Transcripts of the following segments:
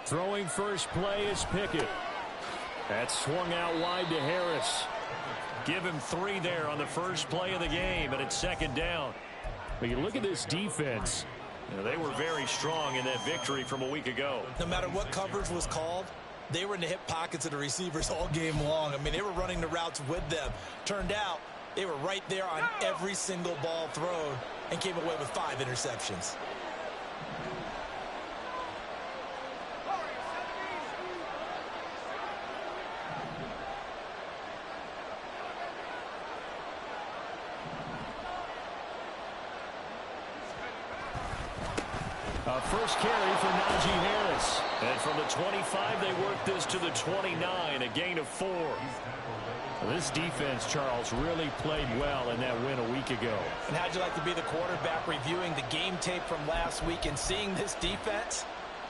Throwing first play is Pickett. That's swung out wide to Harris. Give him 3 there on the first play of the game, and it's second down. But you look at this defense. They were very strong in that victory from a week ago. No matter what coverage was called, they were in the hip pockets of the receivers all game long. I mean, they were running the routes with them. Turned out, they were right there on every single ball thrown and came away with 5 interceptions. First carry for Najee Harris. And from the 25, they worked this to the 29, a gain of 4. This defense, Charles, really played well in that win a week ago. And how'd you like to be the quarterback reviewing the game tape from last week and seeing this defense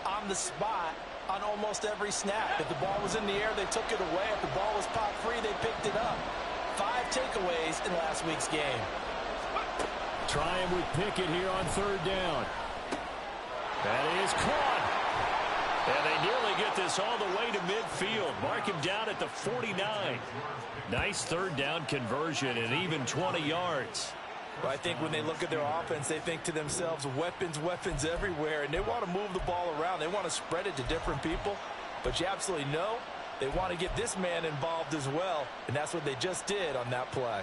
on the spot on almost every snap? If the ball was in the air, they took it away. If the ball was pop free, they picked it up. 5 takeaways in last week's game. Trying with Pickett here on third down. That is caught. And they nearly get this all the way to midfield. Mark him down at the 49. Nice third down conversion and even 20 yards. Well, I think when they look at their offense, they think to themselves, weapons, weapons everywhere. And they want to move the ball around. They want to spread it to different people. But you absolutely know they want to get this man involved as well. And that's what they just did on that play.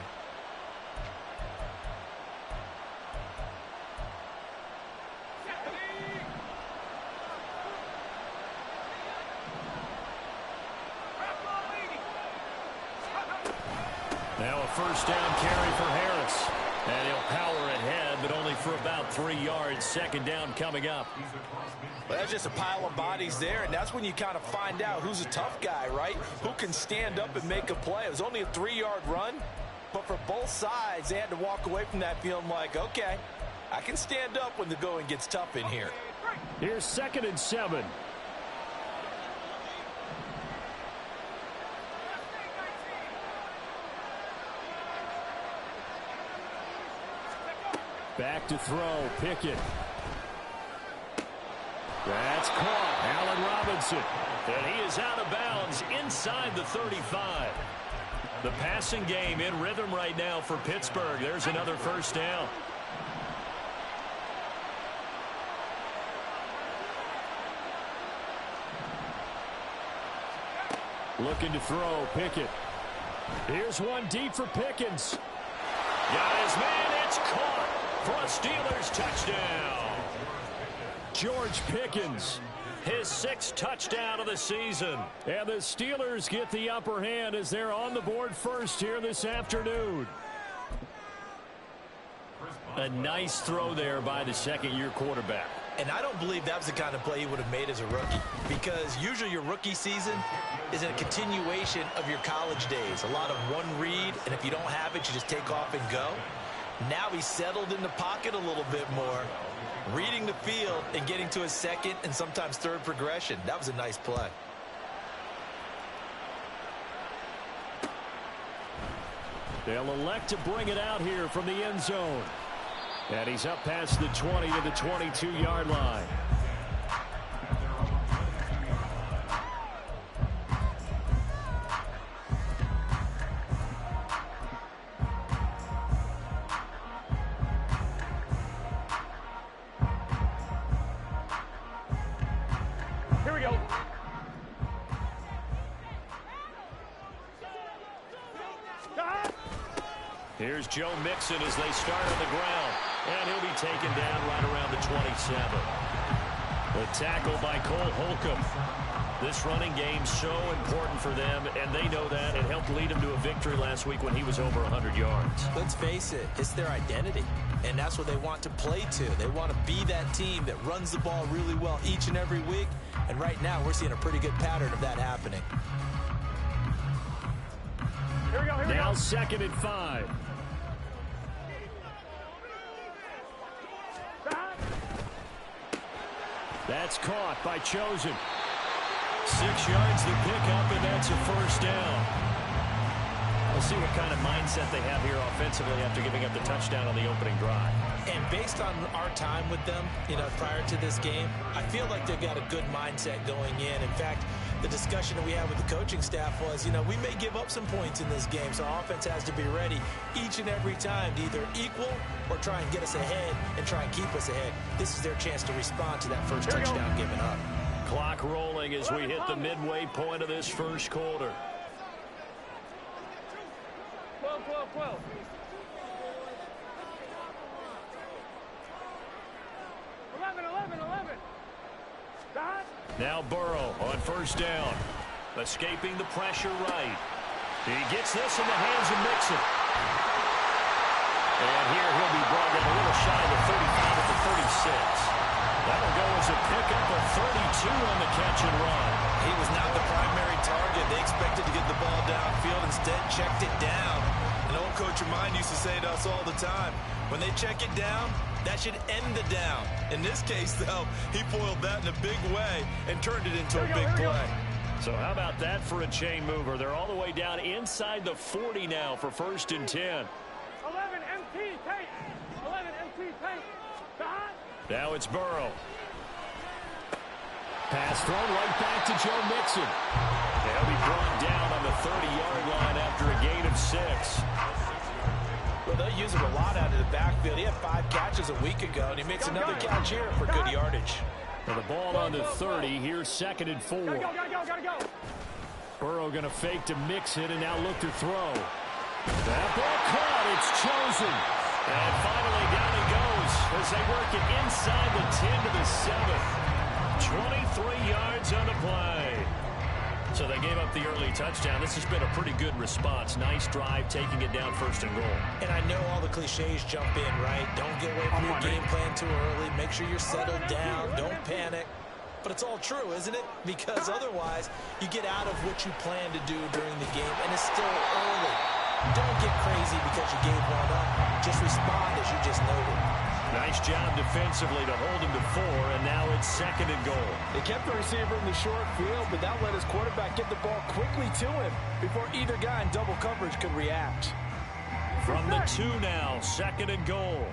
Now a first down carry for Harris. And he'll power ahead, but only for about 3 yards. Second down coming up. Well, that's just a pile of bodies there, and that's when you kind of find out who's a tough guy, right? Who can stand up and make a play. It was only a 3-yard run, but for both sides, they had to walk away from that feeling like, okay, I can stand up when the going gets tough in here. Here's 2nd and 7. Back to throw, Pickett. That's caught. Allen Robinson. And he is out of bounds inside the 35. The passing game in rhythm right now for Pittsburgh. There's another first down. Looking to throw, Pickett. Here's one deep for Pickens. Got his man, it's caught for a Steelers touchdown. George Pickens, his 6th touchdown of the season. And the Steelers get the upper hand as they're on the board first here this afternoon. A nice throw there by the second-year quarterback. And I don't believe that was the kind of play he would have made as a rookie, because usually your rookie season is a continuation of your college days. A lot of one read, and if you don't have it, you just take off and go. Now he's settled in the pocket a little bit more, reading the field and getting to his second and sometimes third progression. That was a nice play. They'll elect to bring it out here from the end zone. And he's up past the 20 to the 22-yard line. Here we go. Here's Joe Mixon as they start on the ground. And he'll be taken down right around the 27. The tackle by Cole Holcomb. This running game's so important for them, and they know that. It helped lead them to a victory last week when he was over 100 yards. Let's face it, it's their identity, and that's what they want to play to. They want to be that team that runs the ball really well each and every week, and right now we're seeing a pretty good pattern of that happening. Here we go, now 2nd and 5. That's caught by Chosen. 6 yards to pick up, and that's a first down. We'll see what kind of mindset they have here offensively after giving up the touchdown on the opening drive. And based on our time with them, prior to this game, I feel like they've got a good mindset going in. In fact, the discussion that we had with the coaching staff was, we may give up some points in this game, so our offense has to be ready each and every time to either equal or try and get us ahead and try and keep us ahead. This is their chance to respond to that first touchdown given up. Clock rolling as we hit the midway point of this first quarter. 12. Now Burrow on first down. Escaping the pressure right. He gets this in the hands of Mixon. And here he'll be brought down a little shy of the 35 at the 36. That'll go as a pickup of 32 on the catch and run. He was not the primary target. They expected to get the ball downfield. Instead, checked it down. An old coach of mine used to say to us all the time, when they check it down, that should end the down. In this case, though, he foiled that in a big way and turned it into a big play. So how about that for a chain mover? They're all the way down inside the 40 now for 1st and 10. 11 MT tape. 11 MT tape. Now it's Burrow. Pass thrown right back to Joe Mixon. They'll be brought down on the 30-yard line after a gain of 6. Well, they'll use it a lot out of the backfield. He had 5 catches a week ago, and he makes another catch here for good yardage. Well, the ball on the 30. Here's 2nd and 4. Gotta go. Burrow going to fake to Mixon and now look to throw. That ball caught. It's chosen. And finally down he goes as they work it inside the 10 to the 7. 23 yards on the play. So they gave up the early touchdown. This has been a pretty good response. Nice drive, taking it down 1st and goal. And I know all the cliches jump in, right? Don't get away from your game plan too early. Make sure you're settled down. Don't panic. But it's all true, isn't it? Because otherwise, you get out of what you plan to do during the game, and it's still early. Don't get crazy because you gave one up. Just respond as you just noted. Nice job defensively to hold him to 4, and now it's 2nd and goal. They kept the receiver in the short field, but that let his quarterback get the ball quickly to him before either guy in double coverage could react. From the 2 now, 2nd and goal.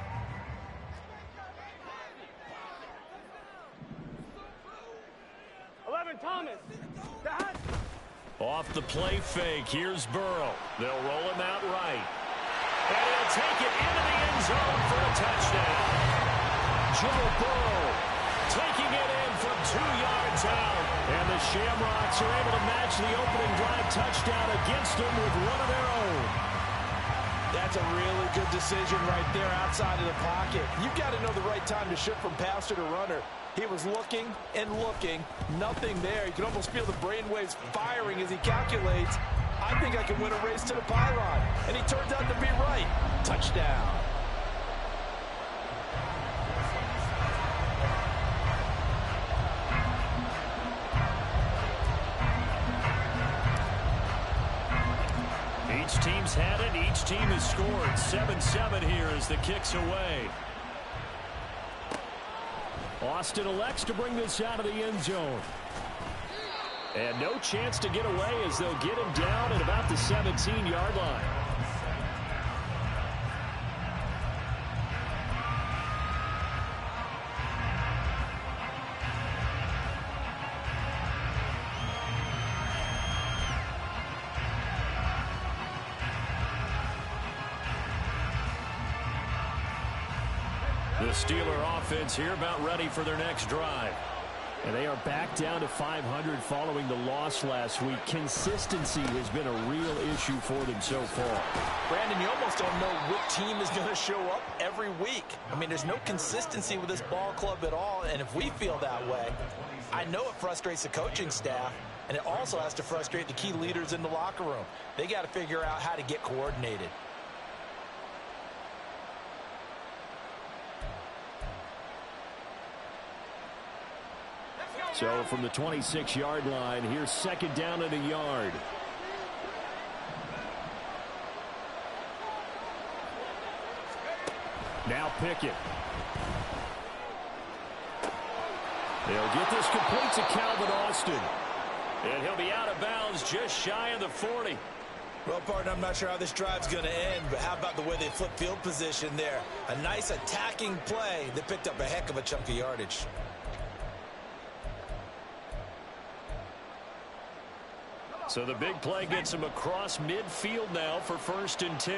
Thomas. Off the play fake, here's Burrow. They'll roll him out right. And he'll take it into the end zone for a touchdown. Joe Burrow taking it in from 2 yards out. And the Shamrocks are able to match the opening drive touchdown against them with one of their own. That's a really good decision right there outside of the pocket. You've got to know the right time to shift from passer to runner. He was looking and looking, nothing there. You can almost feel the brainwaves firing as he calculates, I think I can win a race to the pylon. And he turns out to be right. Touchdown. Each team's had it. Each team has scored. 7-7 here as the kick's away. Austin elects to bring this out of the end zone. And no chance to get away as they'll get him down at about the 17-yard line. The Steeler offense here about ready for their next drive. And they are back down to 500 following the loss last week. Consistency has been a real issue for them so far. Brandon, you almost don't know what team is going to show up every week. I mean, there's no consistency with this ball club at all, and if we feel that way, I know it frustrates the coaching staff, and it also has to frustrate the key leaders in the locker room. They got to figure out how to get coordinated. So from the 26-yard line, here's second down and a yard. Now Pickett. They'll get this complete to Calvin Austin. And he'll be out of bounds just shy of the 40. Well, partner, I'm not sure how this drive's going to end, but how about the way they flip field position there? A nice attacking play that picked up a heck of a chunk of yardage. So the big play gets him across midfield now for 1st and 10.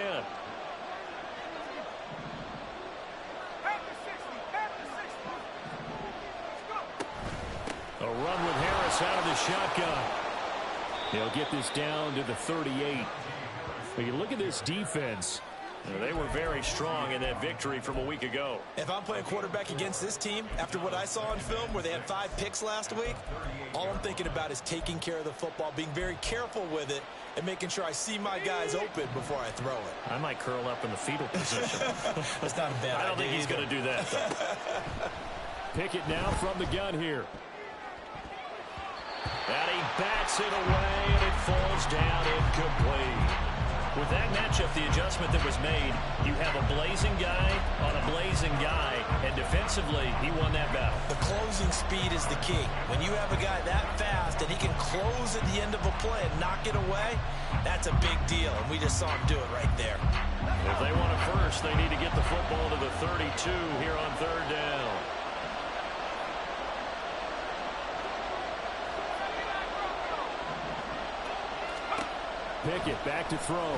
A run with Harris out of the shotgun. They'll get this down to the 38. When you look at this defense, they were very strong in that victory from a week ago. If I'm playing quarterback against this team, after what I saw on film where they had 5 picks last week, all I'm thinking about is taking care of the football, being very careful with it, and making sure I see my guys open before I throw it. I might curl up in the fetal position. That's not a bad idea. I don't think he's going to do that, though. Pickett now from the gun here. And he bats it away, and it falls down incomplete. With that matchup, the adjustment that was made, you have a blazing guy on a blazing guy, and defensively, he won that battle. The closing speed is the key. When you have a guy that fast and he can close at the end of a play and knock it away, that's a big deal, and we just saw him do it right there. If they want it first, they need to get the football to the 32 here on 3rd down. Pickett back to throw.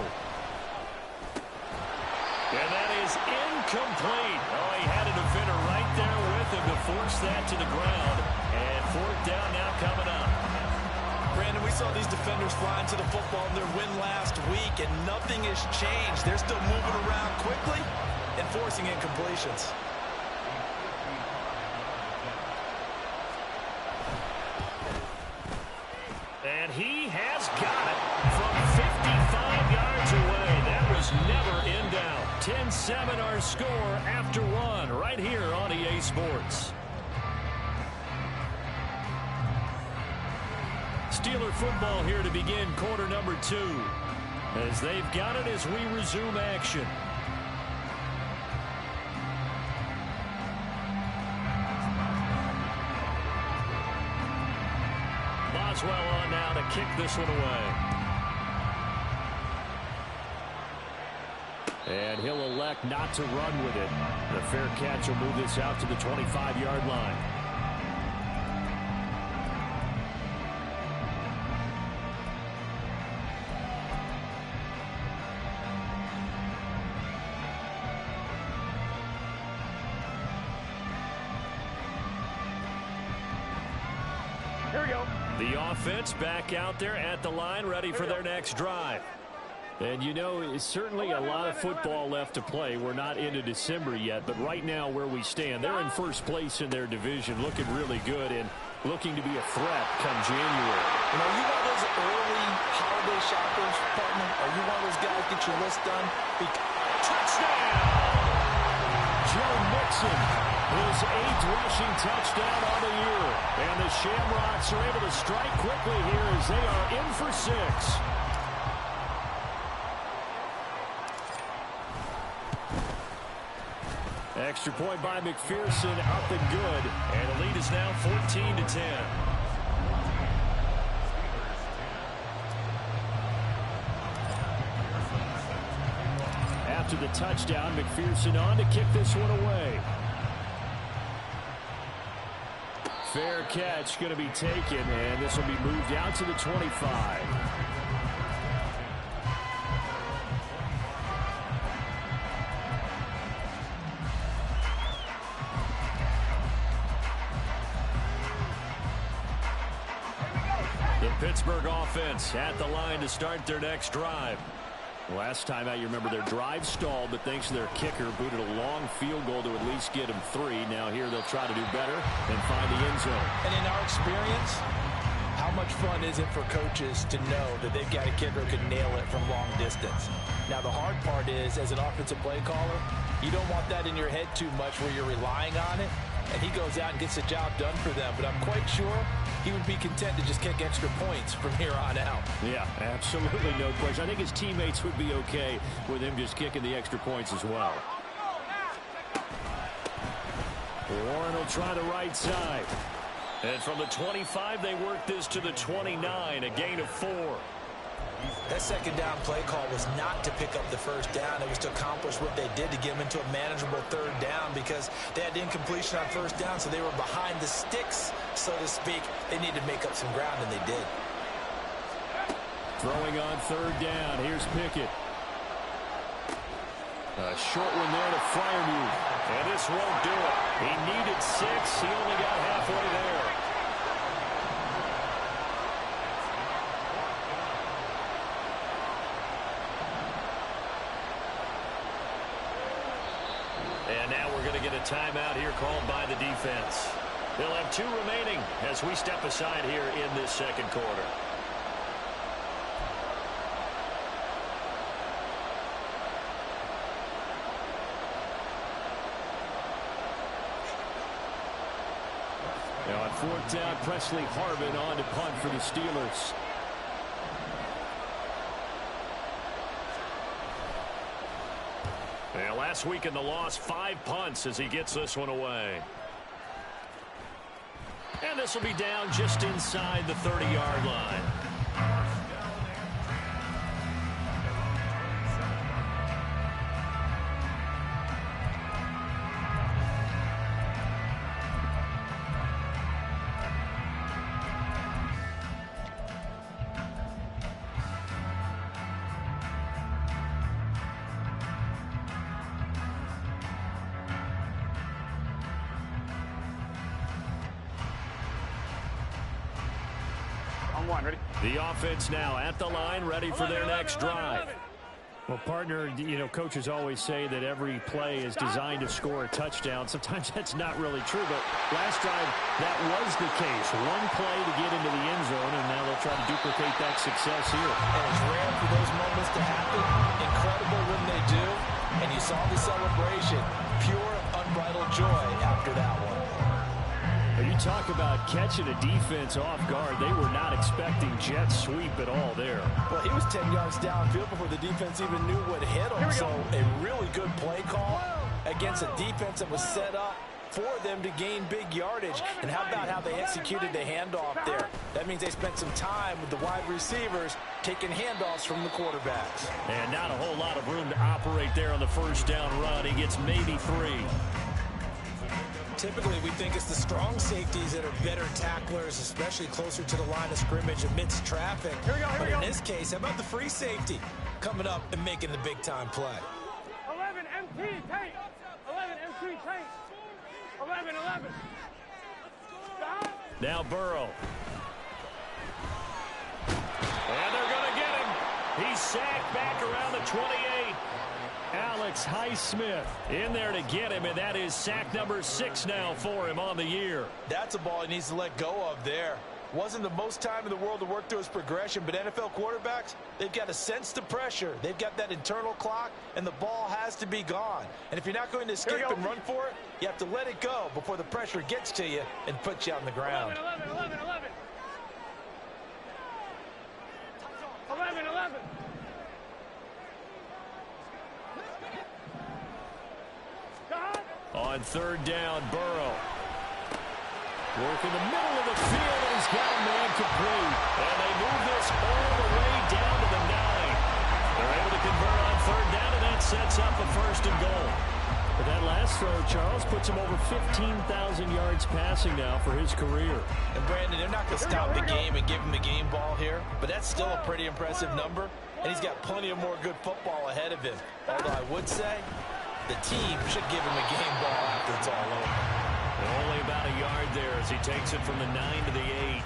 And that is incomplete. Oh, he had a defender right there with him to force that to the ground. And 4th down now coming up. Brandon, we saw these defenders flying to the football in their win last week, and nothing has changed. They're still moving around quickly and forcing incompletions. And he has got it from 55 yards away. That was never in doubt. 10-7 our score after 1 right here on EA Sports. Steeler football here to begin quarter number 2. As they've got it as we resume action. Boswell on now to kick this one away. And he'll elect not to run with it. The fair catch will move this out to the 25-yard line. Here we go. The offense back out there at the line, ready for their next drive. And you know, it's certainly a lot of football left to play. We're not into December yet, but right now where we stand, they're in first place in their division, looking really good and looking to be a threat come January. You know, you one of those early holiday shoppers, partner? Are you one of those guys get your list done? Touchdown! Joe Mixon, his 8th rushing touchdown on the year. And the Shamrocks are able to strike quickly here as they are in for 6. Extra point by McPherson, up and good. And the lead is now 14-10. After the touchdown, McPherson on to kick this one away. Fair catch going to be taken, and this will be moved out to the 25. The Pittsburgh offense at the line to start their next drive. Last time out, you remember their drive stalled, but thanks to their kicker, booted a long field goal to at least get them 3. Now here they'll try to do better and find the end zone. And in our experience, how much fun is it for coaches to know that they've got a kicker who can nail it from long distance? Now the hard part is, as an offensive play caller, you don't want that in your head too much where you're relying on it, and he goes out and gets the job done for them. But I'm quite sure he would be content to just kick extra points from here on out. Yeah, absolutely no question. I think his teammates would be okay with him just kicking the extra points as well. Warren will try the right side. And from the 25, they work this to the 29, a gain of 4. That second down play call was not to pick up the first down. It was to accomplish what they did to get them into a manageable third down because they had incompletion on first down, so they were behind the sticks, so to speak. They needed to make up some ground, and they did. Throwing on third down. Here's Pickett. A short one there to Freiermuth. And this won't do it. He needed 6. He only got halfway there. And now we're going to get a timeout here called by the defense. They'll have 2 remaining as we step aside here in this second quarter. Now on 4th down, Presley Harvin on to punt for the Steelers. Yeah, last week in the loss, 5 punts as he gets this one away. And this will be down just inside the 30-yard line. The offense now at the line, ready for their next drive. Well, partner, you know, coaches always say that every play is designed to score a touchdown. Sometimes that's not really true, but last drive, that was the case. One play to get into the end zone, and now they'll try to duplicate that success here. And it's rare for those moments to happen. Incredible when they do. And you saw the celebration. Pure, unbridled joy after that one. You talk about catching a defense off guard. They were not expecting jet sweep at all there. Well, he was 10 yards downfield before the defense even knew what hit him. So a really good play call against a defense that was set up for them to gain big yardage. And how about how they executed the handoff there? That means they spent some time with the wide receivers taking handoffs from the quarterbacks. And not a whole lot of room to operate there on the first down run. He gets maybe 3. Typically, we think it's the strong safeties that are better tacklers, especially closer to the line of scrimmage amidst traffic. But in this case, how about the free safety coming up and making the big-time play? 11 MT tape. 11 MT tape. 11. Stop. Now Burrow. And they're going to get him. He's sacked back around the 28. Alex Highsmith in there to get him, and that is sack number 6 now for him on the year. That's a ball he needs to let go of there. Wasn't the most time in the world to work through his progression, but NFL quarterbacks, they've got to sense the pressure. They've got that internal clock, and the ball has to be gone. And if you're not going to escape and run for it, you have to let it go before the pressure gets to you and puts you on the ground. 11. 11. On 3rd down, Burrow. Work in the middle of the field, and he's got a man complete. And they move this all the way down to the 9. They're able to convert on 3rd down, and that sets up a 1st and goal. But that last throw, Charles, puts him over 15,000 yards passing now for his career. And Brandon, they're not going to stop the game and give him the game ball here, but that's still a pretty impressive number, and he's got plenty of more good football ahead of him. Although I would say the team should give him a game ball after it's all over. Only about a yard there as he takes it from the 9 to the 8.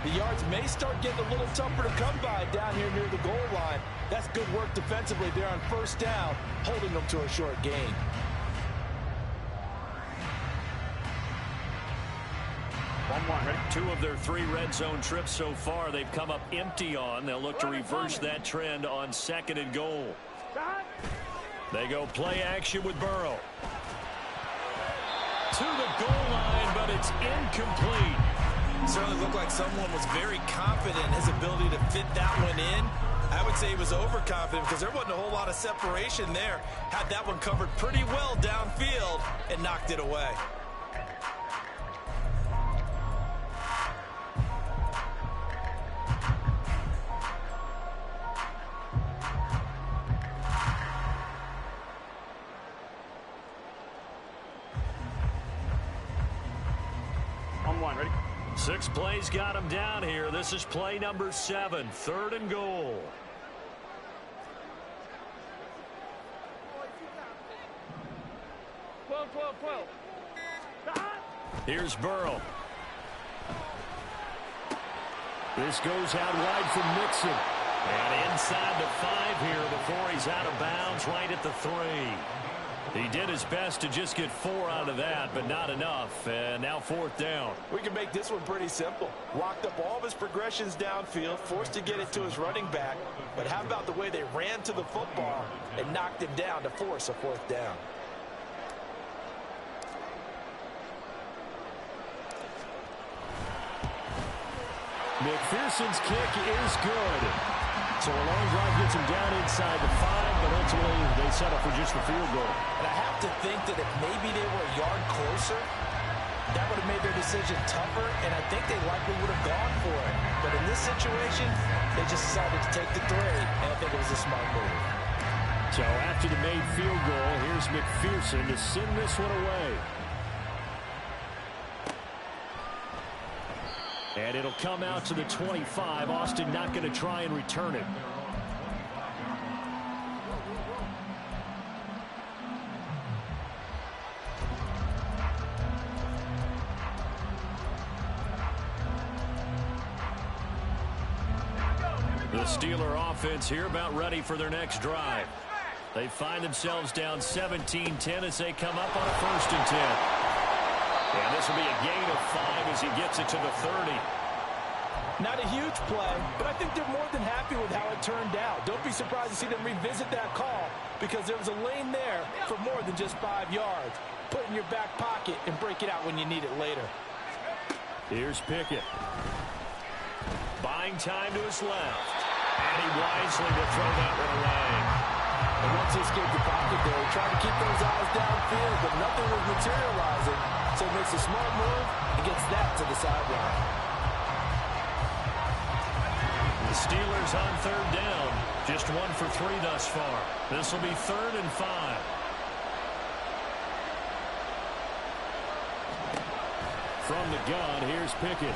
The yards may start getting a little tougher to come by down here near the goal line. That's good work defensively there on 1st down, holding them to a short gain. Ready? 2 of their 3 red zone trips so far they've come up empty on. They'll look to reverse that trend on 2nd and goal. They go play action with Burrow. To the goal line, but it's incomplete. Certainly looked like someone was very confident in his ability to fit that one in. I would say he was overconfident because there wasn't a whole lot of separation there. Had that one covered pretty well downfield and knocked it away. 6 plays got him down here. This is play number 7, 3rd and goal. Here's Burrow. This goes out wide from Mixon. And inside the 5 here before he's out of bounds right at the 3. He did his best to just get 4 out of that, but not enough. And now 4th down. We can make this one pretty simple. Locked up all of his progressions downfield, forced to get it to his running back. But how about the way they ran to the football and knocked him down to force a 4th down? McPherson's kick is good. So a long drive gets him down inside the 5, but ultimately they settle for just the field goal. And I have to think that if maybe they were a yard closer, that would have made their decision tougher, and I think they likely would have gone for it. But in this situation, they just decided to take the 3, and I think it was a smart move. So after the made field goal, here's McPherson to send this one away. And it'll come out to the 25. Austin not going to try and return it. The Steeler offense here about ready for their next drive. They find themselves down 17-10 as they come up on a 1st and 10. And this will be a gain of 5 as he gets it to the 30. Not a huge play, but I think they're more than happy with how it turned out. Don't be surprised to see them revisit that call because there was a lane there for more than just 5 yards. Put it in your back pocket and break it out when you need it later. Here's Pickett. Buying time to his left. And he wisely to throw that one away. And once he escaped the pocket there, he tried to keep those eyes downfield, but nothing was materializing. So he makes a smart move and gets that to the sideline. The Steelers on 3rd down. Just 1 for 3 thus far. This will be 3rd and 5. From the gun, here's Pickett.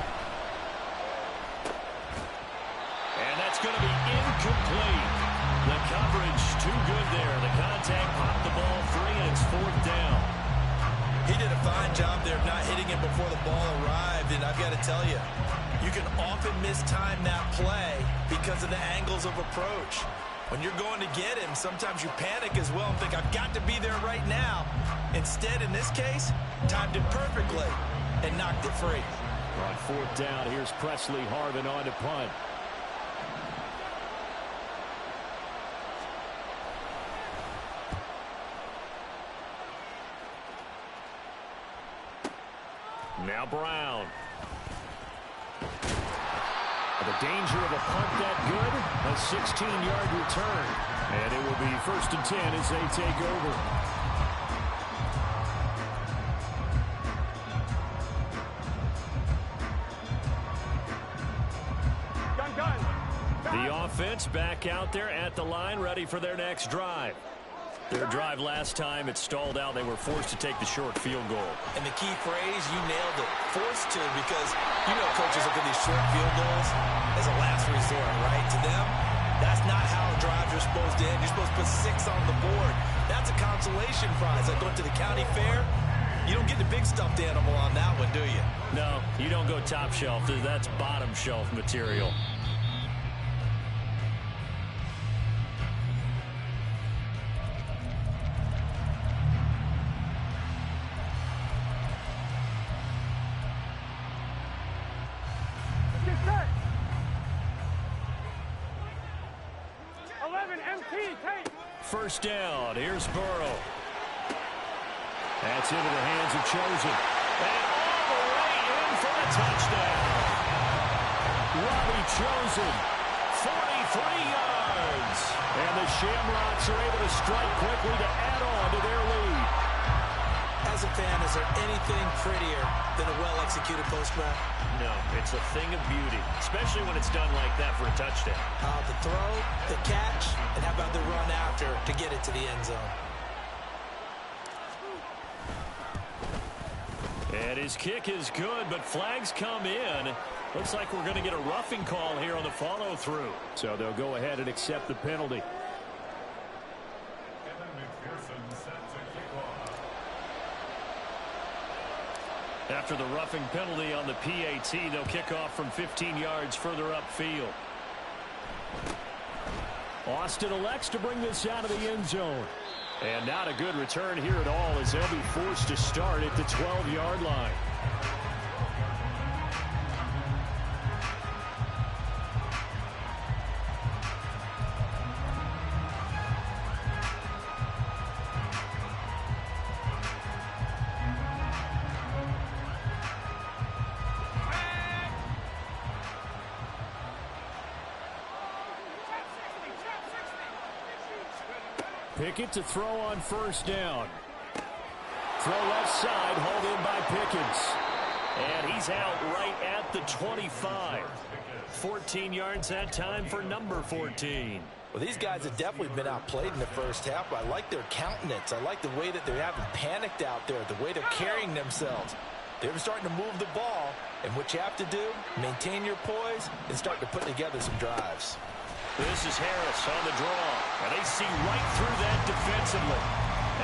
And that's going to be incomplete. The coverage too good there. The contact popped the ball free, and it's 4th down. He did a fine job there of not hitting it before the ball arrived, and I've got to tell you, you can often mistime that play because of the angles of approach. When you're going to get him, sometimes you panic as well and think, I've got to be there right now. Instead, in this case, timed it perfectly and knocked it free. On 4th down, here's Presley Harvin on to punt. Now Brown. The danger of a punt that good, a 16-yard return. And it will be 1st and 10 as they take over. The offense back out there at the line, ready for their next drive. Their drive last time, it stalled out. They were forced to take the short field goal. And the key phrase, you nailed it, forced to, because you know coaches look at these short field goals as a last resort, right? To them, that's not how drives are supposed to end. You're supposed to put 6 on the board. That's a consolation prize. Like going to the county fair, you don't get the big stuffed animal on that one, do you? No, you don't go top shelf. That's bottom shelf material. First down. Here's Burrow. That's into the hands of Chosen. And all the way in for the touchdown. Robbie Chosen, 43 yards. And the Shamrocks are able to strike quickly to add on to their lead. As a fan, is there anything prettier than a well-executed post route? No, it's a thing of beauty, especially when it's done like that for a touchdown. The throw, the catch, and how about the run after to get it to the end zone? And his kick is good, but flags come in. Looks like we're going to get a roughing call here on the follow-through. So they'll go ahead and accept the penalty. After the roughing penalty on the PAT, they'll kick off from 15 yards further upfield. Austin elects to bring this out of the end zone. And not a good return here at all, as they'll be forced to start at the 12-yard line. Pickett to throw on first down. Throw left side, hauled in by Pickens. And he's out right at the 25. 14 yards that time for number 14. Well, these guys have definitely been outplayed in the first half, but I like their countenance. I like the way that they haven't panicked out there, the way they're carrying themselves. They're starting to move the ball, and what you have to do, maintain your poise and start to put together some drives. This is Harris on the draw, and they see right through that defensively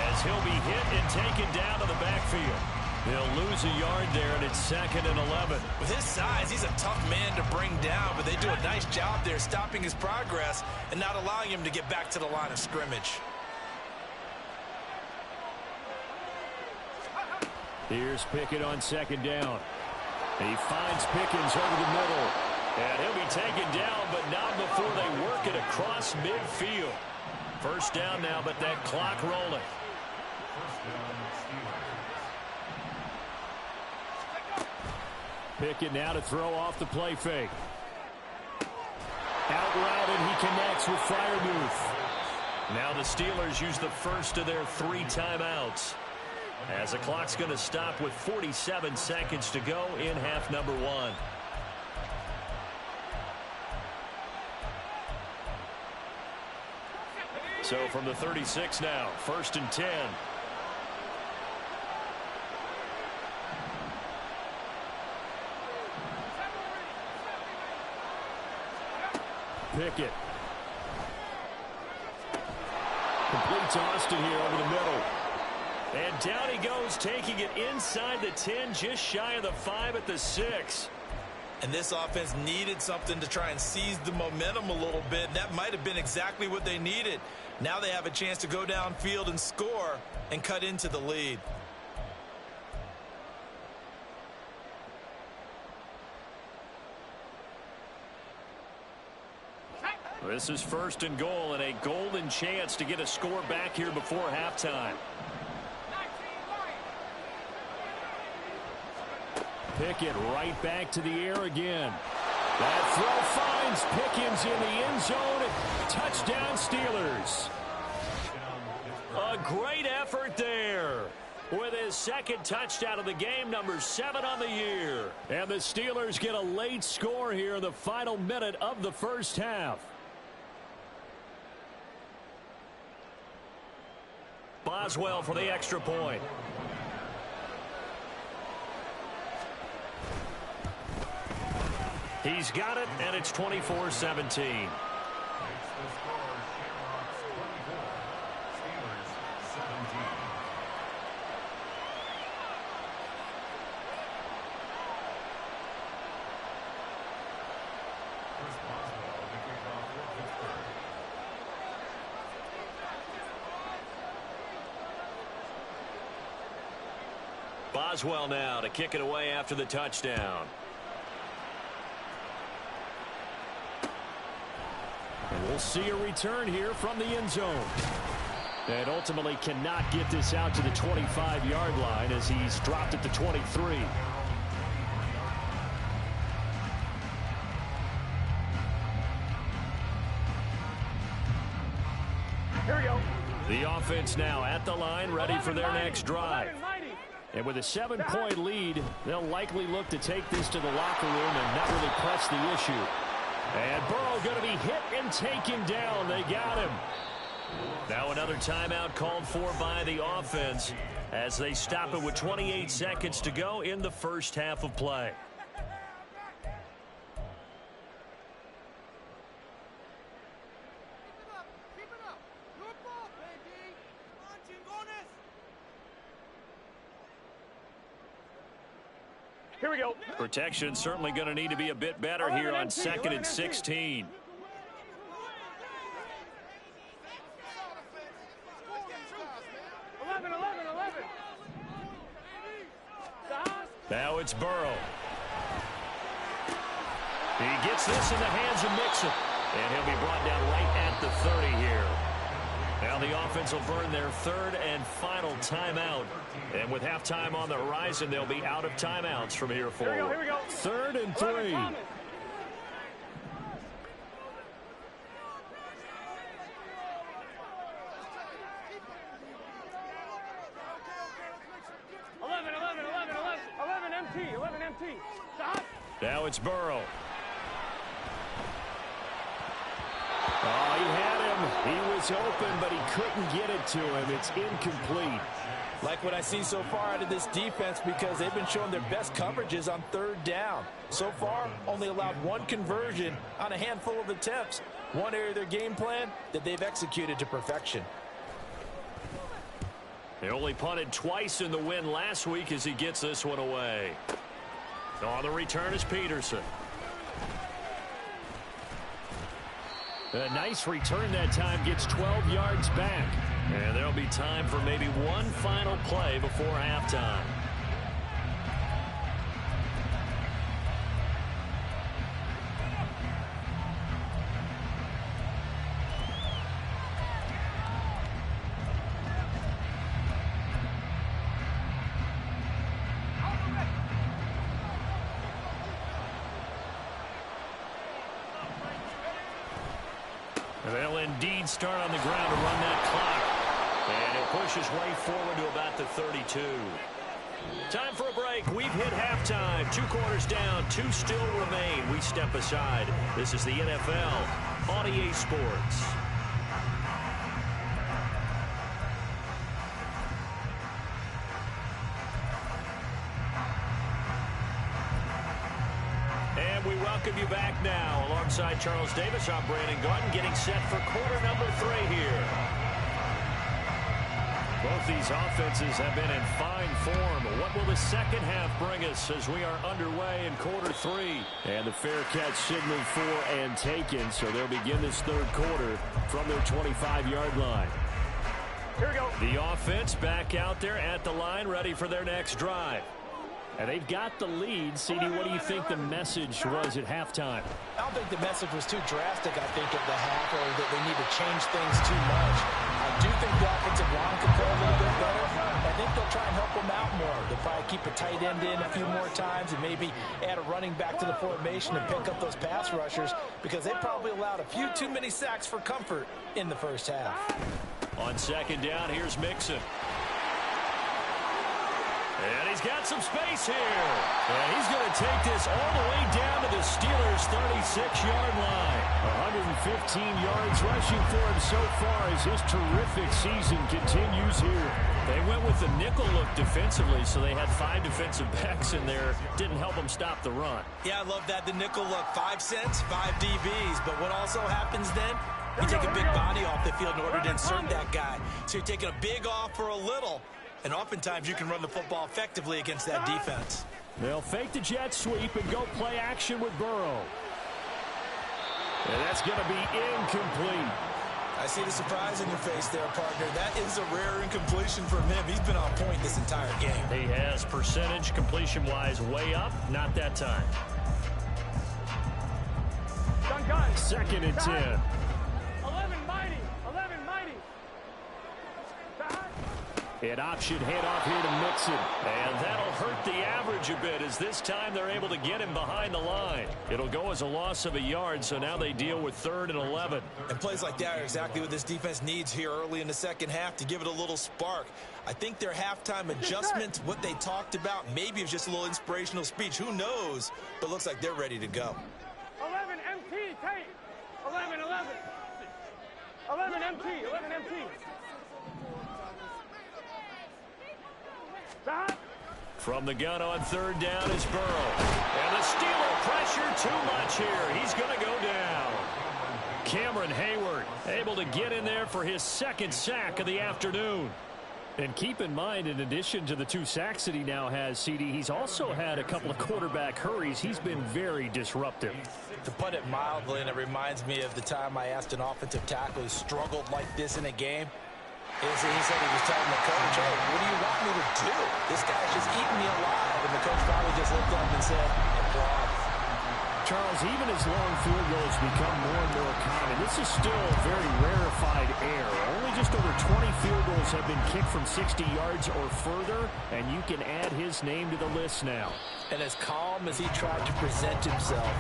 as he'll be hit and taken down to the backfield. They'll lose a yard there, and it's 2nd and 11. With his size, he's a tough man to bring down, but they do a nice job there stopping his progress and not allowing him to get back to the line of scrimmage. Here's Pickett on 2nd down. He finds Pickens over the middle. And he'll be taken down, but not before they work it across midfield. First down now, but that clock rolling. Pickett now to throw off the play fake. Out route, and he connects with Freiermuth. Now the Steelers use the first of their 3 timeouts, as the clock's going to stop with 47 seconds to go in half number 1. So from the 36 now, 1st and 10. Pickett. Complete to Austin here over the middle. And down he goes, taking it inside the 10, just shy of the 5 at the 6. And this offense needed something to try and seize the momentum a little bit. That might have been exactly what they needed. Now they have a chance to go downfield and score and cut into the lead. This is 1st and goal, and a golden chance to get a score back here before halftime. Pickett right back to the air again. That throw finds Pickens in the end zone. Touchdown, Steelers. A great effort there with his 2nd touchdown of the game, number 7 on the year. And the Steelers get a late score here in the final minute of the first half. Boswell for the extra point. He's got it, and it's 24-17. Boswell now to kick it away after the touchdown. And we'll see a return here from the end zone. And ultimately cannot get this out to the 25-yard line as he's dropped at the 23. Here we go. The offense now at the line, ready for their next drive. And with a 7-point lead, they'll likely look to take this to the locker room and not really press the issue. And Burrow going to be hit and taken down. They got him. Now another timeout called for by the offense as they stop it with 28 seconds to go in the first half of play. Here we go. Protection certainly going to need to be a bit better here on 2nd and 16. Now it's Burrow. He gets this in the hands of Mixon. And he'll be brought down right at the 30 here. Now the offense will burn their third and final timeout. And with halftime on the horizon, they'll be out of timeouts from here forward. Here we go. 3rd and 3. Now it's Burrow. Oh, he had him. He was open, but he couldn't get it to him. It's incomplete. Like what I see so far out of this defense, because they've been showing their best coverages on 3rd down. So far, only allowed 1 conversion on a handful of attempts. One area of their game plan that they've executed to perfection. They only punted twice in the win last week as he gets this one away. On the return is Peterson. A nice return that time, gets 12 yards back. And there'll be time for maybe one final play before halftime. They'll indeed start on the ground to run that clock. And it pushes way forward to about the 32. Time for a break. We've hit halftime. 2 quarters down. 2 still remain. We step aside. This is the NFL on EA Sports. And we welcome you back now. Alongside Charles Davis, I'm Brandon Gordon, getting set for quarter number 3 here. Both these offenses have been in fine form. What will the second half bring us as we are underway in quarter 3? And the fair catch signaled for and taken, so they'll begin this 3rd quarter from their 25-yard line. Here we go. The offense back out there at the line, ready for their next drive. And they've got the lead. CD, what do you think the message was at halftime? I don't think the message was too drastic, I think, at the half, or that they need to change things too much. I do think the offensive line can play a little bit better. I think they'll try and help them out more. They'll probably keep a tight end in a few more times and maybe add a running back to the formation and pick up those pass rushers, because they probably allowed a few too many sacks for comfort in the first half. On 2nd down, here's Mixon. And he's got some space here. And he's going to take this all the way down to the Steelers' 36-yard line. 115 yards rushing for him so far as his terrific season continues here. They went with the nickel look defensively, so they had 5 defensive backs in there. Didn't help them stop the run. Yeah, I love that. The nickel look, 5 cents, 5 DBs. But what also happens then? You take a big body off the field in order to insert that guy. So you're taking a big off for a little. And oftentimes you can run the football effectively against that defense. They'll fake the jet sweep and go play action with Burrow. And that's going to be incomplete. I see the surprise in your face there, partner. That is a rare incompletion from him. He's been on point this entire game. He has percentage completion-wise way up. Not that time. 2nd and 10. 11 mighty. An option handoff here to Mixon. And that'll hurt the average a bit as this time they're able to get him behind the line. It'll go as a loss of a yard, so now they deal with 3rd and 11. And plays like that are exactly what this defense needs here early in the second half to give it a little spark. I think their halftime adjustments, what they talked about, maybe it was just a little inspirational speech. Who knows? But looks like they're ready to go. 11 MT, tape. 11. 11 MT, 11 MT. Stop. From the gun on third down is Burrow. And the Steeler pressure too much here. He's going to go down. Cameron Hayward able to get in there for his second sack of the afternoon. And keep in mind, in addition to the 2 sacks that he now has, CD, he's also had a couple of quarterback hurries. He's been very disruptive. To put it mildly, and it reminds me of the time I asked an offensive tackle who struggled like this in a game, he said he was telling the coach, hey, what do you want me to do? This guy's just eating me alive. And the coach probably just looked up and said, applaud. Charles, even as long field goals become more and more common, this is still a very rarefied air. Only just over 20 field goals have been kicked from 60 yards or further, and you can add his name to the list now. And as calm as he tried to present himself,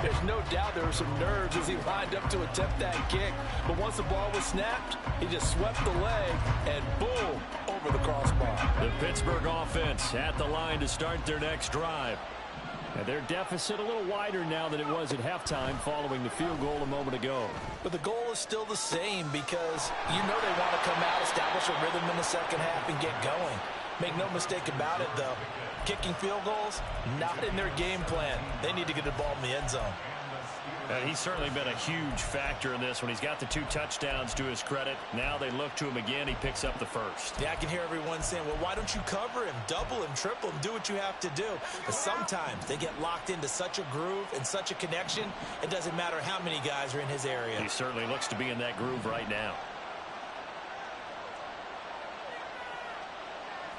there's no doubt there were some nerves as he lined up to attempt that kick. But once the ball was snapped, he just swept the leg, and boom, over the crossbar. The Pittsburgh offense at the line to start their next drive. And their deficit a little wider now than it was at halftime following the field goal a moment ago. But the goal is still the same because you know they want to come out, establish a rhythm in the second half, and get going. Make no mistake about it, though. Kicking field goals, not in their game plan. They need to get the ball in the end zone. He's certainly been a huge factor in this when he's got the 2 touchdowns to his credit. Now they look to him again. He picks up the first. Yeah, I can hear everyone saying, well, why don't you cover him, double him, triple him, do what you have to do. But sometimes they get locked into such a groove and such a connection, it doesn't matter how many guys are in his area. He certainly looks to be in that groove right now.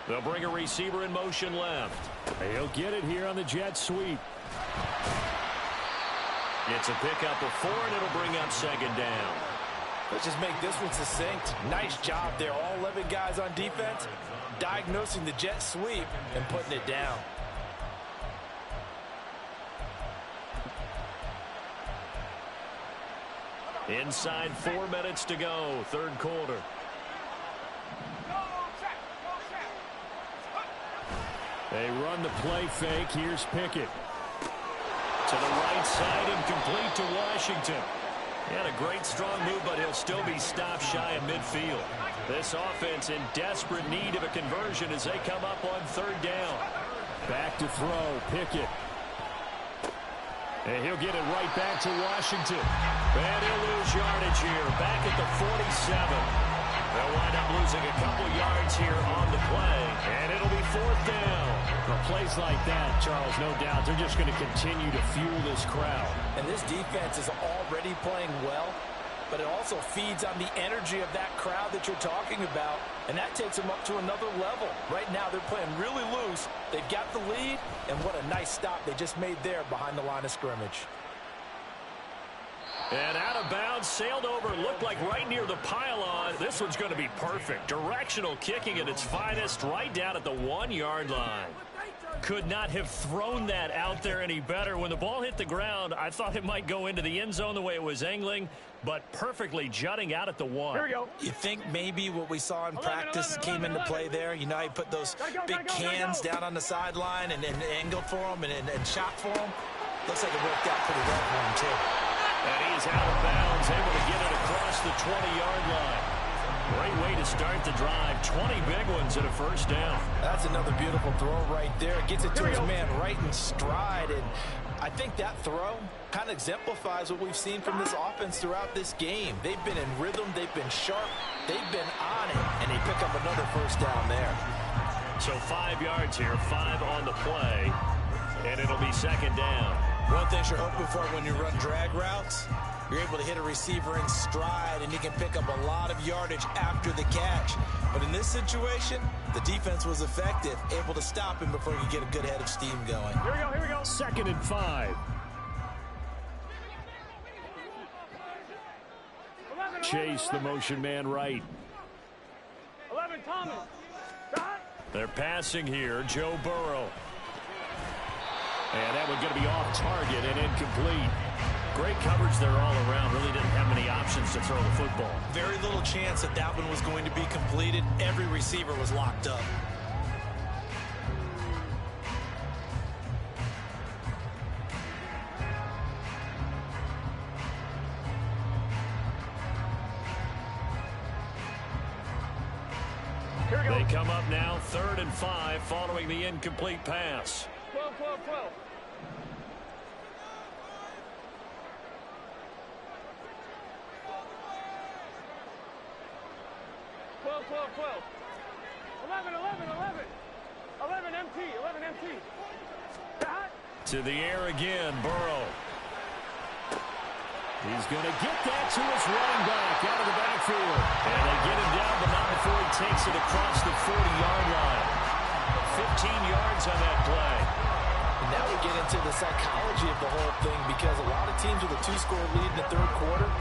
They'll bring a receiver in motion left. He'll get it here on the jet sweep. It's a pickup of 4, and it'll bring up second down. Let's just make this one succinct. Nice job there. All 11 guys on defense diagnosing the jet sweep and putting it down. Inside 4 minutes to go, third quarter. They run the play fake. Here's Pickett. To the right side, incomplete to Washington. He had a great strong move, but he'll still be stopped shy of midfield. This offense in desperate need of a conversion as they come up on third down. Back to throw, Pickett. And he'll get it right back to Washington. And he'll lose yardage here, back at the 47. They'll wind up losing a couple yards here on the play, and it'll be fourth down. For plays like that, Charles, no doubt, they're just going to continue to fuel this crowd. And this defense is already playing well, but it also feeds on the energy of that crowd that you're talking about, and that takes them up to another level. Right now, they're playing really loose. They've got the lead, and what a nice stop they just made there behind the line of scrimmage. And out of bounds, sailed over, looked like right near the pylon. This one's going to be perfect. Directional kicking at its finest, right down at the 1-yard line. Could not have thrown that out there any better. When the ball hit the ground, I thought it might go into the end zone the way it was angling, but perfectly jutting out at the 1. Here we go. You think maybe what we saw in practice came into play there? You know, he put those big cans down on the sideline and angled for him and shot for him. Looks like it worked out pretty well for him, too. And he's out of bounds, able to get it across the 20-yard line. Great way to start the drive. 20 big ones and a first down. That's another beautiful throw right there. Gets it to his man right in stride. And I think that throw kind of exemplifies what we've seen from this offense throughout this game. They've been in rhythm. They've been sharp. They've been on it. And they pick up another first down there. So 5 yards here, 5 on the play. And it'll be second down. One thing you're hoping for when you run drag routes, you're able to hit a receiver in stride, and he can pick up a lot of yardage after the catch. But in this situation, the defense was effective, able to stop him before he could get a good head of steam going. Here we go, here we go. Second and 5. Chase, the motion man right. 11, Thomas. Stop. They're passing here, Joe Burrow. And that one going to be off target and incomplete. Great coverage there all around. Really didn't have many options to throw the football. Very little chance that that one was going to be completed. Every receiver was locked up. They come up now 3rd and 5 following the incomplete pass. 12, 12, 12. 12, 12, 12. 11, 11, 11. 11 MT, 11 MT. To the air again, Burrow. He's going to get that to his running back out of the backfield. And they get him down, but not before he takes it across the 40-yard line. 15 yards on that play. And now we get into the psychology of the whole thing, because a lot of teams with a 2-score lead in the 3rd quarter,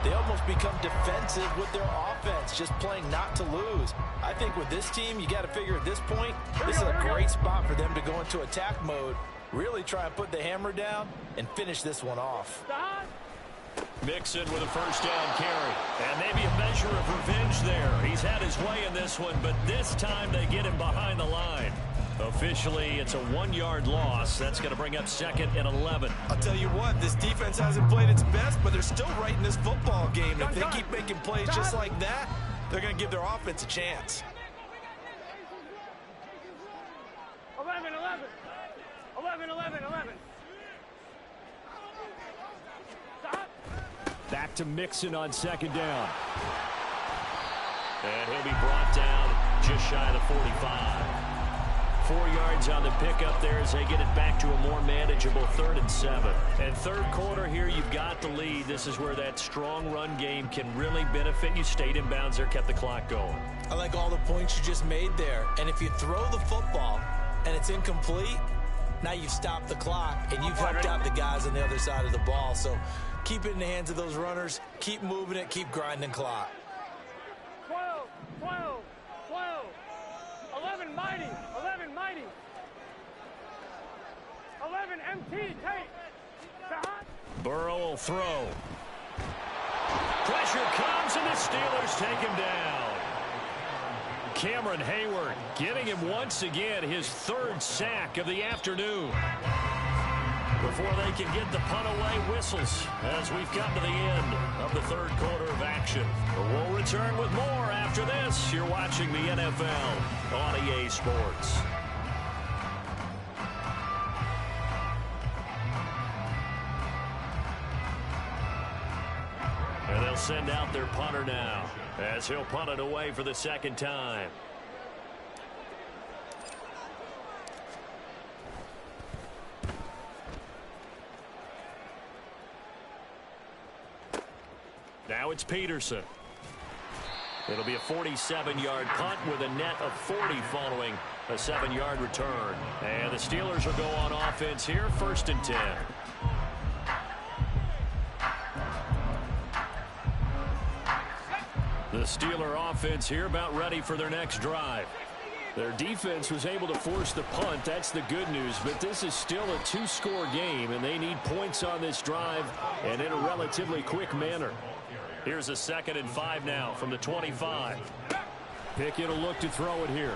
they almost become defensive with their offense, just playing not to lose. I think with this team, you got to figure at this point, this is a great spot for them to go into attack mode, really try and put the hammer down and finish this one off. Mixon with a 1st down carry. And maybe a measure of revenge there. He's had his way in this one, but this time they get him behind the line. Officially, it's a 1-yard loss. That's going to bring up 2nd and 11. I'll tell you what, this defense hasn't played its best, but they're still right in this football game. If they keep making plays just like that, they're going to give their offense a chance. 11, 11. 11, 11, 11. Back to Mixon on 2nd down. And he'll be brought down just shy of the 45. 4 yards on the pickup there as they get it back to a more manageable 3rd and 7. And 3rd quarter here, you've got the lead. This is where that strong run game can really benefit you. Stayed in bounds there, kept the clock going. I like all the points you just made there. And if you throw the football and it's incomplete, now you've stopped the clock and you've helped out the guys on the other side of the ball. So keep it in the hands of those runners. Keep moving it. Keep grinding clock. 12, 12, 12. 11 mighty, 11 mighty. 11 MT, take. Burrow will throw. Pressure comes and the Steelers take him down. Cameron Hayward getting him once again his 3rd sack of the afternoon. Before they can get the punt away whistles as we've come to the end of the 3rd quarter of action. We'll return with more after this. You're watching the NFL on EA Sports. And they'll send out their punter now as he'll punt it away for the 2nd time. Now it's Peterson. It'll be a 47-yard punt with a net of 40 following a 7-yard return. And the Steelers will go on offense here, 1st and 10. The Steeler offense here about ready for their next drive. Their defense was able to force the punt. That's the good news. But this is still a 2-score game, and they need points on this drive and in a relatively quick manner. Here's a 2nd and 5 now from the 25. Pickett will look to throw it here.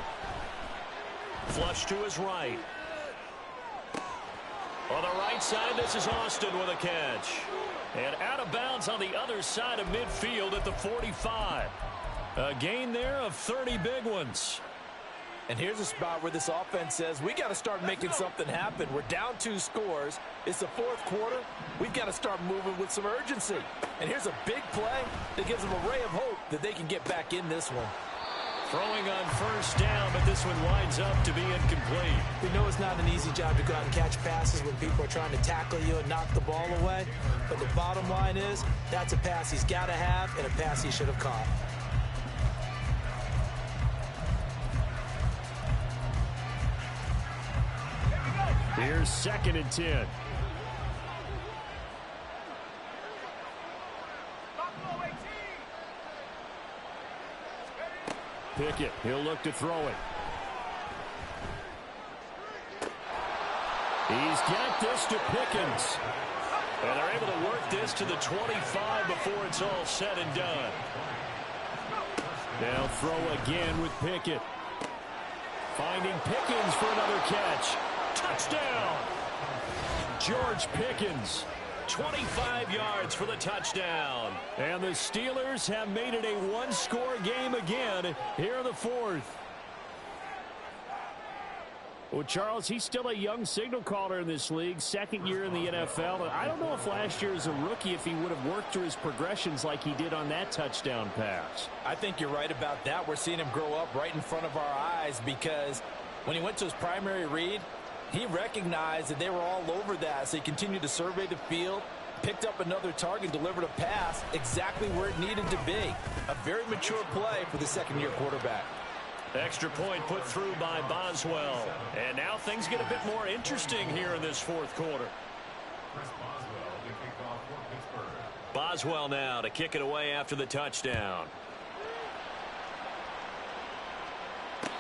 Flush to his right. On the right side, this is Austin with a catch. And out of bounds on the other side of midfield at the 45. A gain there of 30 big ones. And here's a spot where this offense says, we got to start making something happen. We're down 2 scores. It's the 4th quarter. We've got to start moving with some urgency. And here's a big play that gives them a ray of hope that they can get back in this one. Throwing on 1st down, but this one winds up to be incomplete. We know it's not an easy job to go out and catch passes when people are trying to tackle you and knock the ball away. But the bottom line is, that's a pass he's got to have and a pass he should have caught. Here's 2nd and 10. Pickett, he'll look to throw it. He's got this to Pickens. And they're able to work this to the 25 before it's all said and done. They'll throw again with Pickett. Finding Pickens for another catch. Touchdown! George Pickens, 25 yards for the touchdown. And the Steelers have made it a 1-score game again here in the 4th. Well, Charles, he's still a young signal caller in this league, second year in the NFL. And I don't know if last year as a rookie, if he would have worked through his progressions like he did on that touchdown pass. I think you're right about that. We're seeing him grow up right in front of our eyes because when he went to his primary read, he recognized that they were all over that. So he continued to survey the field, picked up another target, delivered a pass exactly where it needed to be. A very mature play for the second-year quarterback. Extra point put through by Boswell. And now things get a bit more interesting here in this fourth quarter. Boswell now to kick it away after the touchdown.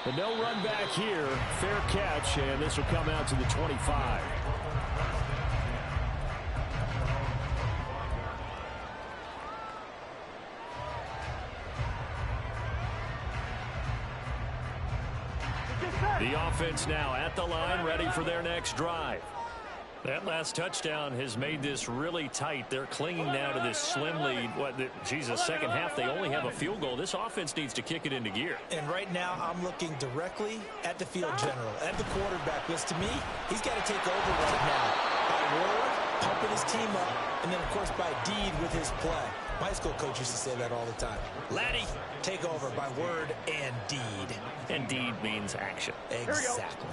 But no run back here. Fair catch, and this will come out to the 25. The offense now at the line, ready for their next drive. That last touchdown has made this really tight. They're clinging now to this slim lead. Second half, they only have a field goal. This offense needs to kick it into gear. And right now, I'm looking directly at the field general, at the quarterback. Because to me, he's got to take over right now. By word, pumping his team up, and then, of course, by deed with his play. My high school coach used to say that all the time. Laddie, take over by word and deed. And deed means action. Exactly.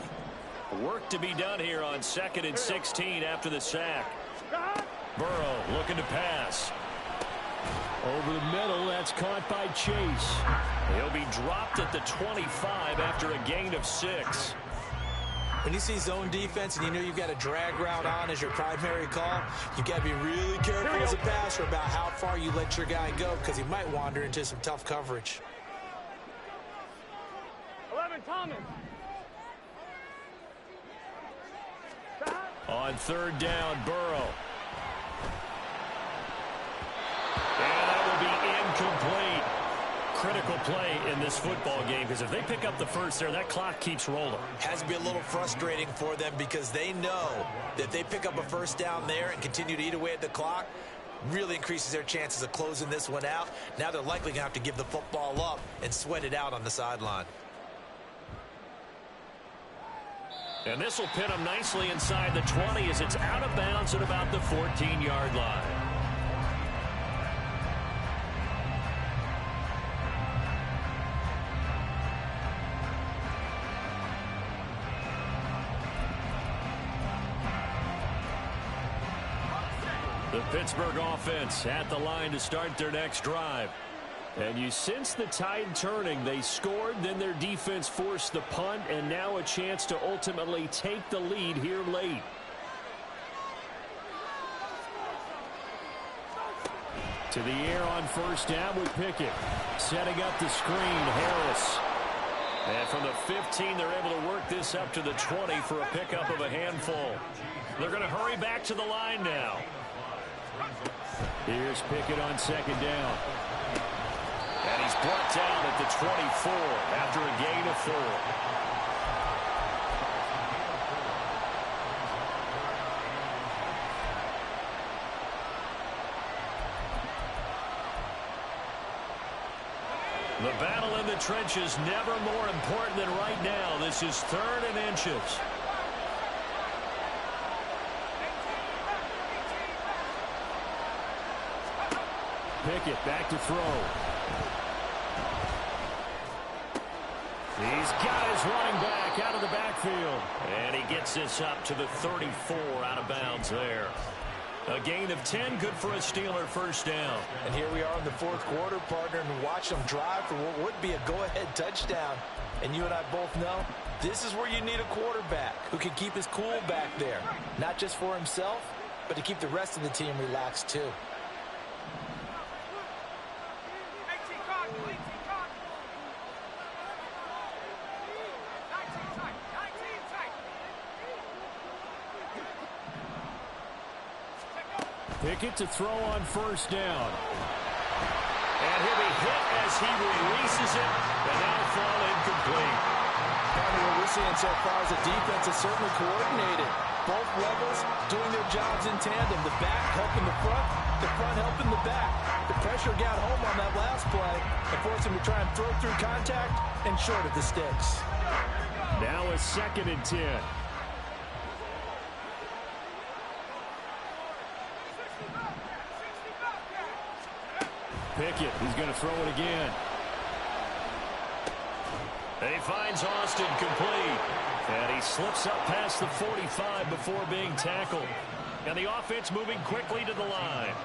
Work to be done here on 2nd and 16 after the sack. Burrow looking to pass. Over the middle, that's caught by Chase. He'll be dropped at the 25 after a gain of 6. When you see zone defense and you know you've got a drag route on as your primary call, you've got to be really careful as a passer about how far you let your guy go because he might wander into some tough coverage. 11, Thomas. On 3rd down, Burrow. And that will be incomplete. Critical play in this football game because if they pick up the first there, that clock keeps rolling. Has to be a little frustrating for them because they know that if they pick up a first down there and continue to eat away at the clock, really increases their chances of closing this one out. Now they're likely going to have to give the football up and sweat it out on the sideline. And this will pin them nicely inside the 20 as it's out of bounds at about the 14-yard line. The Pittsburgh offense at the line to start their next drive. And you sense the tide turning. They scored, then their defense forced the punt, and now a chance to ultimately take the lead here late. To the air on 1st down with Pickett. Setting up the screen, Harris. And from the 15, they're able to work this up to the 20 for a pickup of a handful. They're going to hurry back to the line now. Here's Pickett on 2nd down. And he's brought down at the 24 after a gain of 4. The battle in the trenches never more important than right now. This is 3rd and inches. Pickett back to throw. He's got his running back out of the backfield. And he gets this up to the 34 out of bounds there. A gain of 10, good for a Steeler first down. And here we are in the 4th quarter, partner, and watch them drive for what would be a go-ahead touchdown. And you and I both know this is where you need a quarterback who can keep his cool back there. Not just for himself, but to keep the rest of the team relaxed too. Pickett to throw on 1st down. And he'll be hit as he releases it, and that'll fall incomplete. What we're seeing so far is the defense is certainly coordinated. Both levels doing their jobs in tandem. The back helping the front helping the back. The pressure got home on that last play and forced him to try and throw through contact and short of the sticks. Now a 2nd and 10. Pickett, he's going to throw it again. He finds Austin complete. And he slips up past the 45 before being tackled. And the offense moving quickly to the line.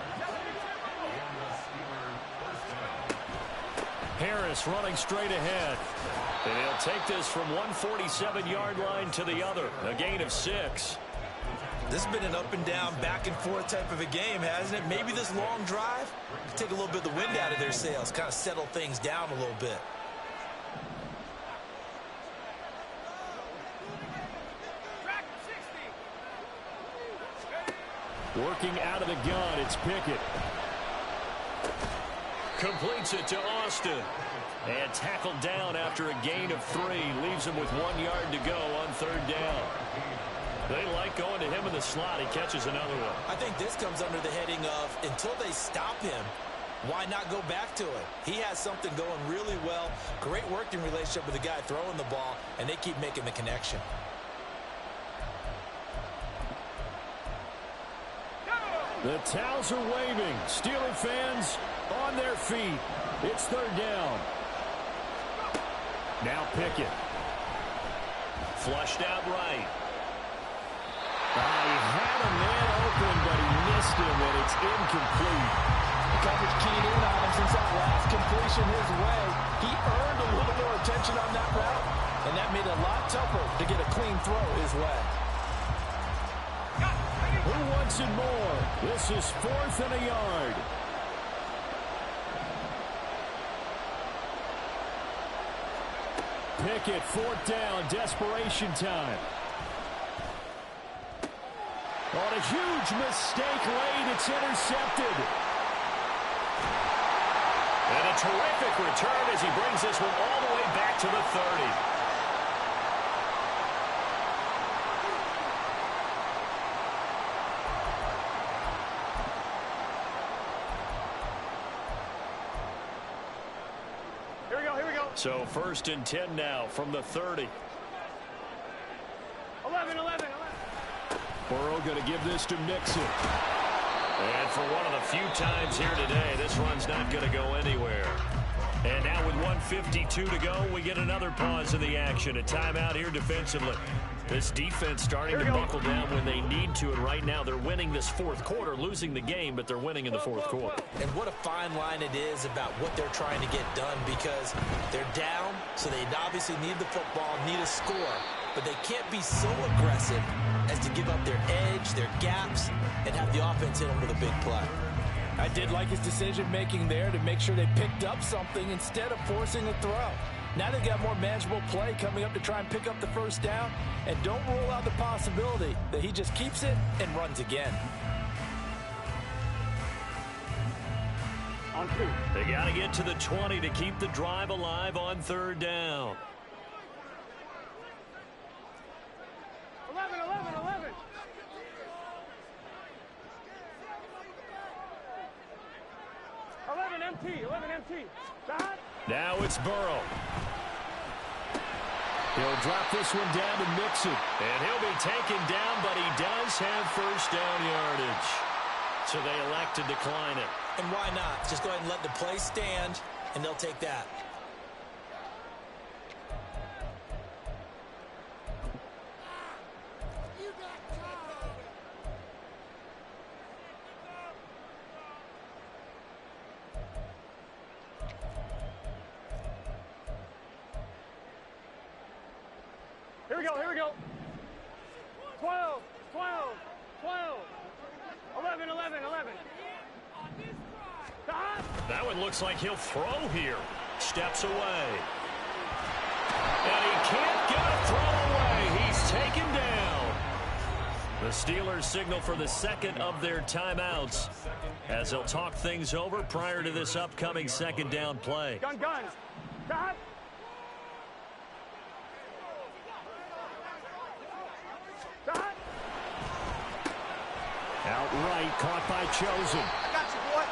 Harris running straight ahead. And he'll take this from one 47-yard line to the other. A gain of 6. This has been an up and down, back and forth type of a game, hasn't it? Maybe this long drive could take a little bit of the wind out of their sails, kind of settle things down a little bit. Working out of the gun, it's Pickett. Completes it to Austin. And tackled down after a gain of 3. Leaves him with 1 yard to go on 3rd down. They like going to him in the slot. He catches another one. I think this comes under the heading of, until they stop him, why not go back to it? He has something going really well. Great working relationship with the guy throwing the ball, and they keep making the connection. The towels are waving. Steeler fans on their feet. It's 3rd down. Now Pickett. Flushed out right. He had a man open, but he missed him, and it's incomplete. The coverage keyed in on him since that last completion his way. He earned a little more attention on that route, and that made it a lot tougher to get a clean throw his way. Who wants it more? This is 4th and a yard. Pickett, 4th down, desperation time. On a huge mistake late, it's intercepted. And a terrific return as he brings this one all the way back to the 30. Here we go. So 1st and 10 now from the 30. 11. Burrow going to give this to Mixon. And for one of the few times here today, this run's not going to go anywhere. And now with 1:52 to go, we get another pause in the action. A timeout here defensively. This defense starting to buckle down when they need to, and right now they're winning this 4th quarter, losing the game, but they're winning in the 4th quarter. And what a fine line it is about what they're trying to get done, because they're down, so they obviously need the football, need a score, but they can't be so aggressive as to give up their edge, their gaps, and have the offense hit them with a big play. I did like his decision-making there to make sure they picked up something instead of forcing a throw. Now they've got more manageable play coming up to try and pick up the 1st down, and don't rule out the possibility that he just keeps it and runs again. On 2. They got to get to the 20 to keep the drive alive on 3rd down. 11. 11 MT. Shot. Now it's Burrow. He'll drop this one down to Mixon. And he'll be taken down, but he does have 1st down yardage. So they elect to decline it. And why not? Just go ahead and let the play stand, and they'll take that. Here we go. 12. 11. That one looks like he'll throw here. Steps away. And he can't get a throw away. He's taken down. The Steelers signal for the 2nd of their timeouts as they'll talk things over prior to this upcoming 2nd down play. Gun. Shot. Outright caught by Chosen. I got you, boy.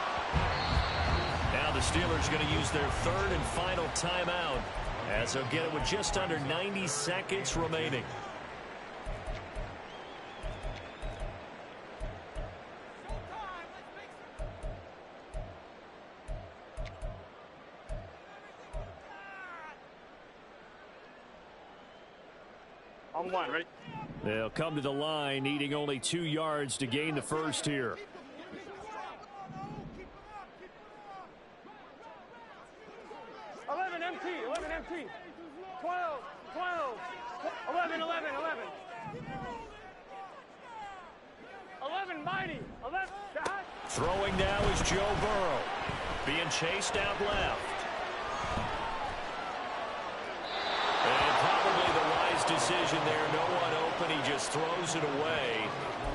Now the Steelers going to use their 3rd and final timeout as he'll get it with just under 90 seconds remaining. On one, ready? They'll come to the line, needing only 2 yards to gain the first here. 11 MT, 11 MT. 12, 12. 11, 11, 11. 11 mighty. 11. Throwing now is Joe Burrow. Being chased out left. And probably the wise decision there. No one open. He just throws it away.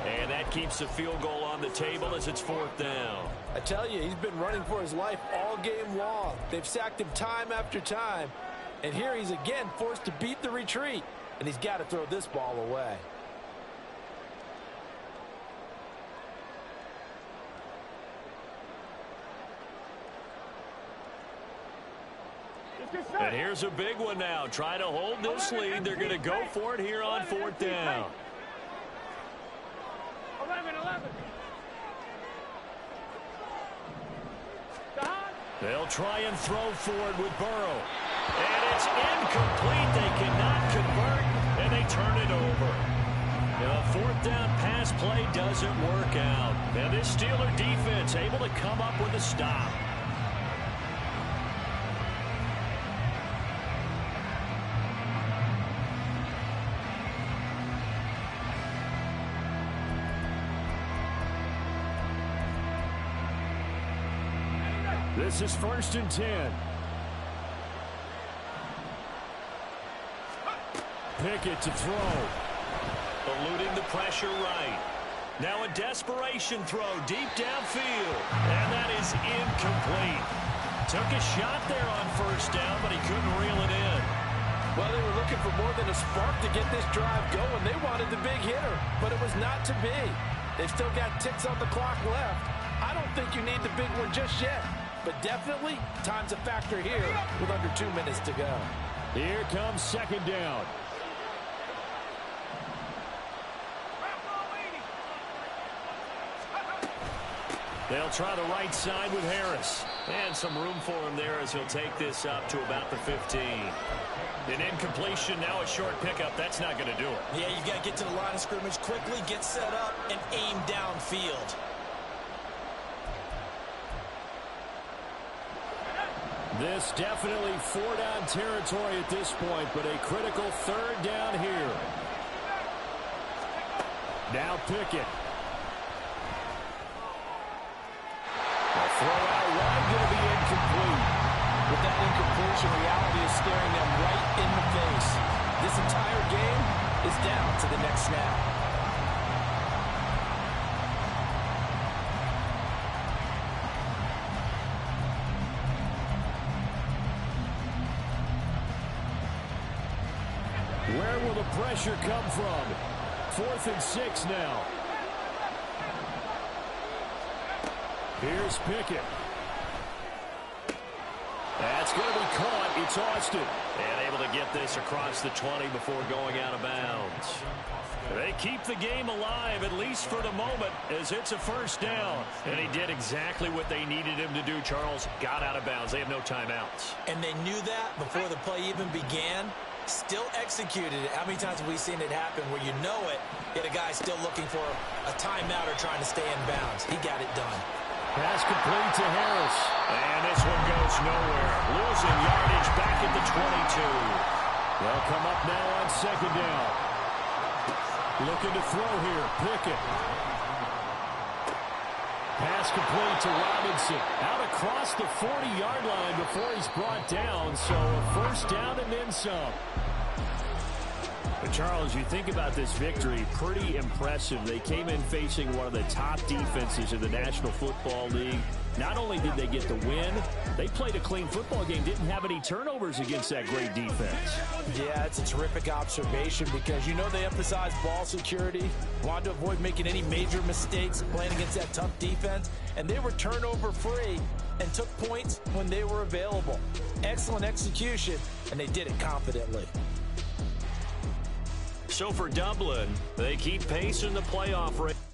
And that keeps the field goal on the table as it's 4th down. I tell you, he's been running for his life all game long. They've sacked him time after time. And here he's again forced to beat the retreat. And he's got to throw this ball away. And here's a big one now. Trying to hold this lead. They're going to go for it here on 4th down. 11, 11. They'll try and throw forward with Burrow. And it's incomplete. They cannot convert, and they turn it over. The 4th down pass play doesn't work out. And this Steeler defense able to come up with a stop. This is 1st and 10. Pickett to throw. Eluding the pressure right. Now a desperation throw deep downfield. And that is incomplete. Took a shot there on 1st down, but he couldn't reel it in. Well, they were looking for more than a spark to get this drive going. They wanted the big hitter, but it was not to be. They've still got ticks on the clock left. I don't think you need the big one just yet. But definitely, time's a factor here with under 2 minutes to go. Here comes 2nd down. They'll try the right side with Harris. And some room for him there as he'll take this up to about the 15. An incompletion, now a short pickup. That's not going to do it. Yeah, you've got to get to the line of scrimmage quickly, get set up, and aim downfield. This definitely 4-down territory at this point, but a critical 3rd down here. Now Pickett. The throw out wide going to be incomplete. With that incompletion, reality is staring them right in the face. This entire game is down to the next snap. Where will the pressure come from? 4th and 6 now. Here's Pickett. That's going to be caught. It's Austin. And able to get this across the 20 before going out of bounds. They keep the game alive, at least for the moment, as it's a 1st down. And he did exactly what they needed him to do, Charles. Got out of bounds. They have no timeouts. And they knew that before the play even began. Still executed it. How many times have we seen it happen where you know it, yet a guy still looking for a timeout or trying to stay in bounds? He got it done. Pass complete to Harris. And this one goes nowhere. Losing yardage back at the 22. They'll come up now on 2nd down. Looking to throw here. Pickett. Pass complete to Robinson. Out across the 40-yard line before he's brought down. So a 1st down and then some. But Charles, you think about this victory, pretty impressive. They came in facing one of the top defenses in the National Football League. Not only did they get the win, they played a clean football game, didn't have any turnovers against that great defense. Yeah, it's a terrific observation because you know they emphasize ball security, wanted to avoid making any major mistakes playing against that tough defense, and they were turnover free. and took points when they were available. Excellent execution, and they did it confidently. So for Dublin, they keep pace in the playoff race.